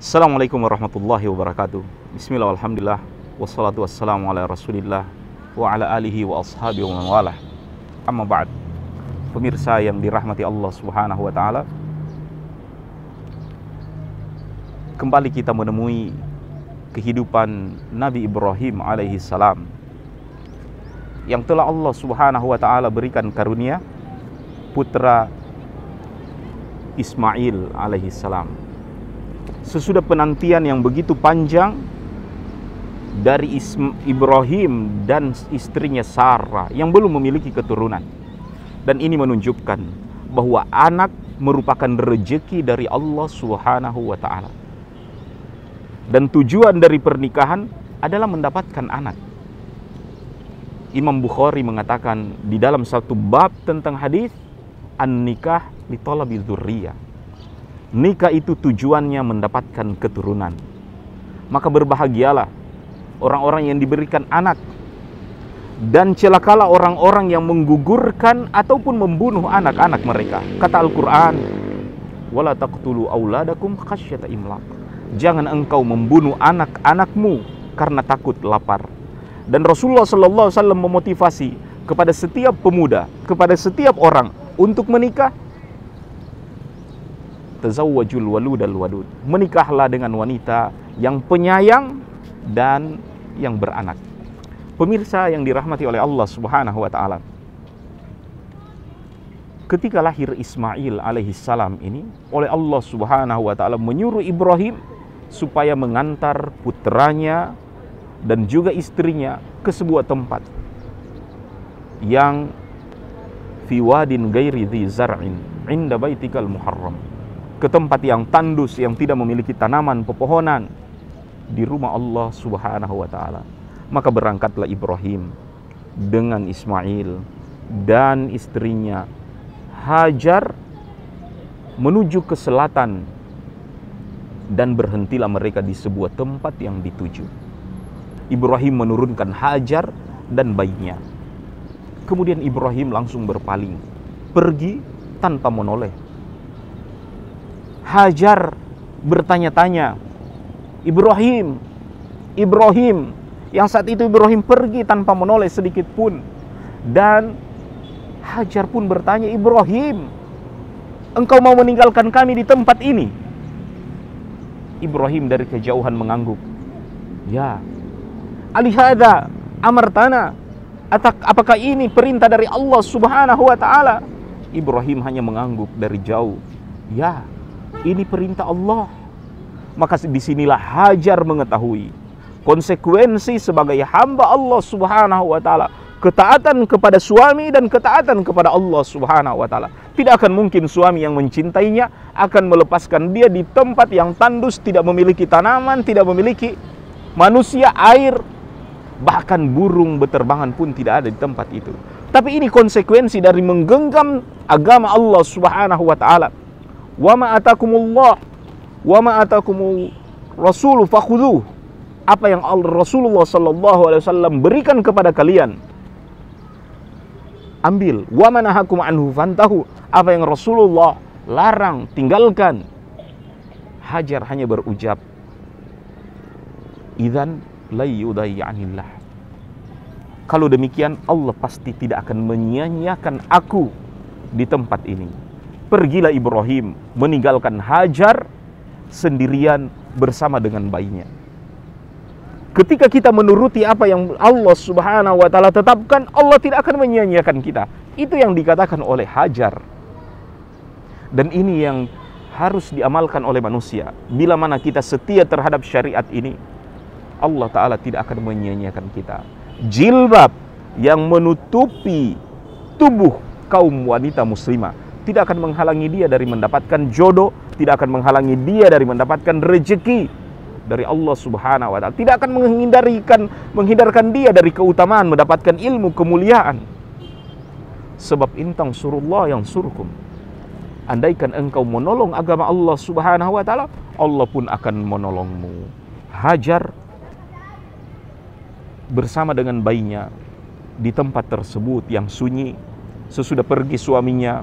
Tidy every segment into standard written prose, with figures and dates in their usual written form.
Assalamualaikum warahmatullahi wabarakatuh. Bismillah, alhamdulillah, wassalatu wassalamu ala rasulillah wa ala alihi wa ashabihi wa man walah. Amma ba'd. Pemirsa yang dirahmati Allah subhanahu wa ta'ala, kembali kita menemui kehidupan Nabi Ibrahim alaihi salam yang telah Allah subhanahu wa ta'ala berikan karunia putra Ismail alaihi salam. Sesudah penantian yang begitu panjang dari Ibrahim dan istrinya Sarah yang belum memiliki keturunan. Dan ini menunjukkan bahwa anak merupakan rezeki dari Allah Subhanahu wa ta'ala. Dan tujuan dari pernikahan adalah mendapatkan anak. Imam Bukhari mengatakan di dalam satu bab tentang hadis, an-nikah li talabi dzurriyyah. Nikah itu tujuannya mendapatkan keturunan. Maka berbahagialah orang-orang yang diberikan anak, dan celakalah orang-orang yang menggugurkan ataupun membunuh anak-anak mereka. Kata Al-Quran, wala taqtulu auladakum khasyata imlaq. Jangan engkau membunuh anak-anakmu karena takut lapar. Dan Rasulullah sallallahu alaihi wasallam memotivasi kepada setiap pemuda, kepada setiap orang untuk menikah. Tazawwajul waludal wadud. Menikahlah dengan wanita yang penyayang dan yang beranak. Pemirsa yang dirahmati oleh Allah Subhanahu wa ta'ala, ketika lahir Ismail alaihi salam ini, oleh Allah Subhanahu wa ta'ala menyuruh Ibrahim supaya mengantar putranya dan juga istrinya ke sebuah tempat yang fi wadin ghairi dzi zar'in inda baitikal muharram, ke tempat yang tandus, yang tidak memiliki tanaman pepohonan, di rumah Allah Subhanahu wa ta'ala. Maka berangkatlah Ibrahim dengan Ismail dan istrinya Hajar menuju ke selatan, dan berhentilah mereka di sebuah tempat yang dituju. Ibrahim menurunkan Hajar dan bayinya. Kemudian Ibrahim langsung berpaling, pergi tanpa menoleh. Hajar bertanya-tanya, Ibrahim, Ibrahim. Yang saat itu Ibrahim pergi tanpa menoleh sedikit pun. Dan Hajar pun bertanya, Ibrahim, engkau mau meninggalkan kami di tempat ini? Ibrahim dari kejauhan mengangguk. Ya. Alihada amartana. Apakah ini perintah dari Allah Subhanahu wa ta'ala? Ibrahim hanya mengangguk dari jauh. Ya, ini perintah Allah. Maka disinilah Hajar mengetahui konsekuensi sebagai hamba Allah Subhanahu wa ta'ala. Ketaatan kepada suami dan ketaatan kepada Allah Subhanahu wa ta'ala. Tidak akan mungkin suami yang mencintainya akan melepaskan dia di tempat yang tandus, tidak memiliki tanaman, tidak memiliki manusia, air, bahkan burung beterbangan pun tidak ada di tempat itu. Tapi ini konsekuensi dari menggenggam agama Allah Subhanahu wa ta'ala. Wa ma atakumullah wa ma atakumul rasulu fakhudhuh. Apa yang Rasulullah sallallahu alaihi wasallam berikan kepada kalian, ambil. Wa ma nahakum anhu fantahu. Apa yang Rasulullah larang, tinggalkan. Hajar hanya berucap, idzan la yudayyanillah. Kalau demikian Allah pasti tidak akan menyia-nyiakan aku di tempat ini. Pergilah Ibrahim meninggalkan Hajar sendirian bersama dengan bayinya. Ketika kita menuruti apa yang Allah Subhanahu wa ta'ala tetapkan, Allah tidak akan menyia-nyiakan kita. Itu yang dikatakan oleh Hajar. Dan ini yang harus diamalkan oleh manusia. Bila mana kita setia terhadap syariat ini, Allah ta'ala tidak akan menyia-nyiakan kita. Jilbab yang menutupi tubuh kaum wanita muslimah tidak akan menghalangi dia dari mendapatkan jodoh, tidak akan menghalangi dia dari mendapatkan rezeki dari Allah Subhanahu wa ta'ala, tidak akan menghindarkan dia dari keutamaan mendapatkan ilmu, kemuliaan. Sebab intang surullah yang surkum. Andaikan engkau menolong agama Allah Subhanahu wa ta'ala, Allah pun akan menolongmu. Hajar bersama dengan bayinya di tempat tersebut yang sunyi. Sesudah pergi suaminya,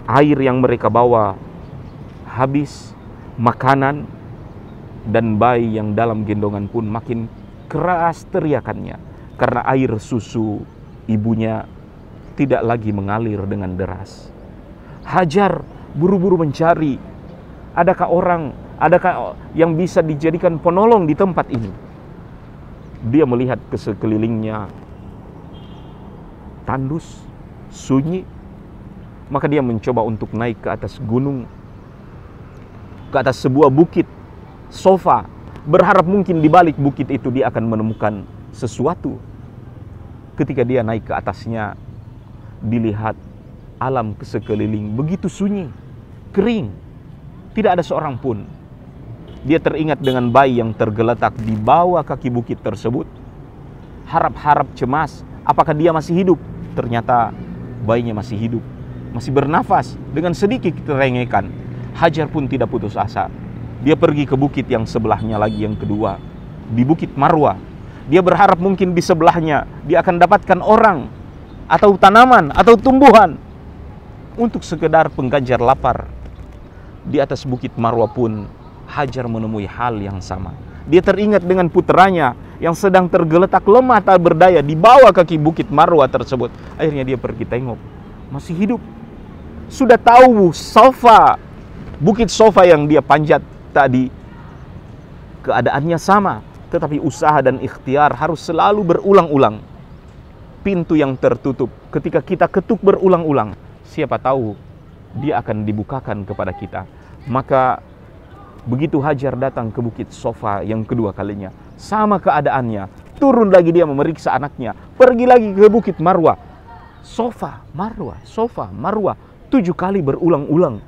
air yang mereka bawa habis, makanan Dan bayi yang dalam gendongan pun makin keras teriakannya, karena air susu ibunya tidak lagi mengalir dengan deras. Hajar buru-buru mencari, adakah yang bisa dijadikan penolong di tempat ini. Dia melihat ke sekelilingnya tandus, sunyi, maka dia mencoba untuk naik ke atas gunung, ke atas sebuah bukit, sofa, berharap mungkin di balik bukit itu dia akan menemukan sesuatu. Ketika dia naik ke atasnya, dilihat alam ke sekeliling begitu sunyi, kering, tidak ada seorang pun. Dia teringat dengan bayi yang tergeletak di bawah kaki bukit tersebut. Harap-harap cemas, apakah dia masih hidup? Ternyata bayinya masih hidup, masih bernafas dengan sedikit kerengekan. Hajar pun tidak putus asa. Dia pergi ke bukit yang sebelahnya lagi, yang kedua, di Bukit Marwah. Dia berharap mungkin di sebelahnya dia akan dapatkan orang atau tanaman atau tumbuhan untuk sekedar pengganjar lapar. Di atas Bukit Marwah pun Hajar menemui hal yang sama. Dia teringat dengan putranya yang sedang tergeletak lemah tak berdaya di bawah kaki Bukit Marwah tersebut. Akhirnya dia pergi tengok, masih hidup. Sudah tahu Bukit Sofa yang dia panjat tadi keadaannya sama, tetapi usaha dan ikhtiar harus selalu berulang-ulang. Pintu yang tertutup ketika kita ketuk berulang-ulang, siapa tahu dia akan dibukakan kepada kita. Maka begitu Hajar datang ke Bukit Sofa yang kedua kalinya, sama keadaannya. Turun lagi dia memeriksa anaknya, pergi lagi ke Bukit Marwah. Sofa, Marwah 7 kali berulang-ulang.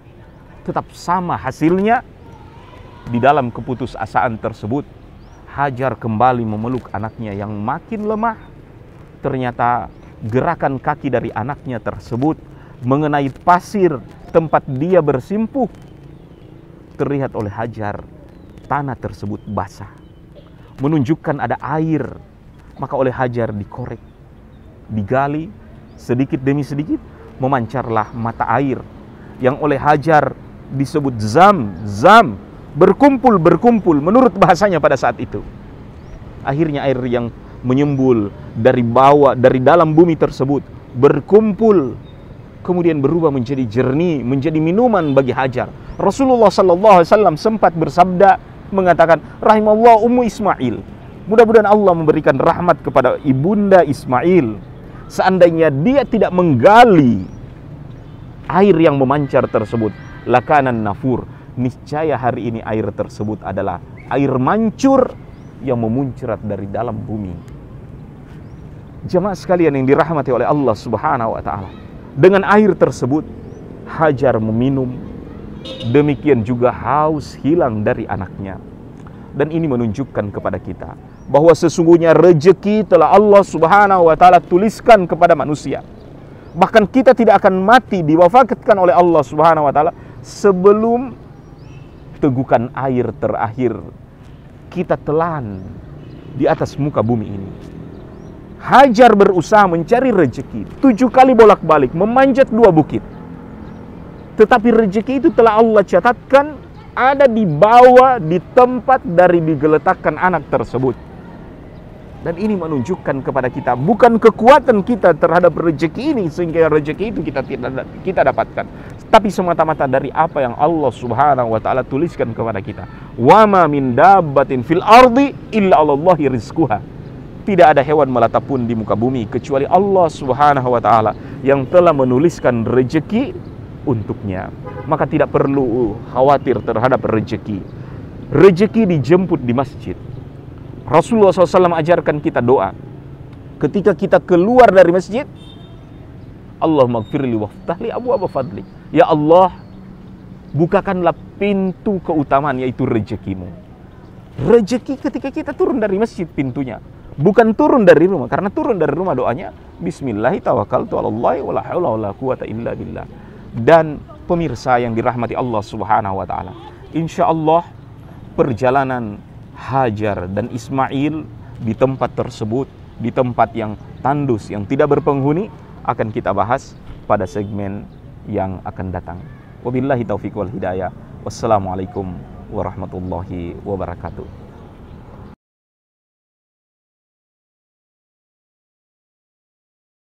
Tetap sama hasilnya. Di dalam keputusasaan tersebut, Hajar kembali memeluk anaknya yang makin lemah. Ternyata gerakan kaki dari anaknya tersebut mengenai pasir tempat dia bersimpuh. Terlihat oleh Hajar, tanah tersebut basah, menunjukkan ada air. Maka oleh Hajar dikorek, digali, sedikit demi sedikit memancarlah mata air yang oleh Hajar disebut zam, berkumpul menurut bahasanya pada saat itu. Akhirnya air yang menyembul dari dalam bumi tersebut berkumpul, kemudian berubah menjadi jernih, menjadi minuman bagi Hajar. Rasulullah SAW sempat bersabda, mengatakan, rahimallah Ummu Ismail, mudah-mudahan Allah memberikan rahmat kepada ibunda Ismail. Seandainya dia tidak menggali air yang memancar tersebut, lakanan nafur, niscaya hari ini air tersebut adalah air mancur yang memuncrat dari dalam bumi. Jemaah sekalian yang dirahmati oleh Allah Subhanahu wa taala, dengan air tersebut Hajar meminum, demikian juga haus hilang dari anaknya. Dan ini menunjukkan kepada kita bahwa sesungguhnya rezeki telah Allah Subhanahu wa taala tuliskan kepada manusia. Bahkan kita tidak akan mati, diwafatkan oleh Allah Subhanahu wa taala sebelum tegukan air terakhir kita telan di atas muka bumi ini. Hajar berusaha mencari rezeki 7 kali bolak-balik, memanjat 2 bukit. Tetapi rezeki itu telah Allah catatkan ada di bawah, di tempat dari digeletakkan anak tersebut. Dan ini menunjukkan kepada kita bukan kekuatan kita terhadap rezeki ini sehingga rezeki itu kita dapatkan, tapi semata-mata dari apa yang Allah Subhanahu wa taala tuliskan kepada kita. Wa ma min dabbatin fil ardi illa 'alallahi rizquha. Tidak ada hewan melata pun di muka bumi kecuali Allah Subhanahu wa taala yang telah menuliskan rezeki untuknya. Maka tidak perlu khawatir terhadap rezeki. Rezeki dijemput di masjid. Rasulullah SAW ajarkan kita doa ketika kita keluar dari masjid, Allahumma gfirli waftahli abwaaba fadli. Ya Allah, bukakanlah pintu keutamaan, yaitu rezekimu. Rezeki ketika kita turun dari masjid pintunya, bukan turun dari rumah. Karena turun dari rumah doanya bismillahi tawakkaltu 'alallahi wala haula wala quwata illa billah. Dan pemirsa yang dirahmati Allah Subhanahu wa taala, insyaallah perjalanan Hajar dan Ismail di tempat tersebut, di tempat yang tandus, yang tidak berpenghuni, akan kita bahas pada segmen yang akan datang. Wabillahi taufiq wal hidayah. Wassalamualaikum warahmatullahi wabarakatuh.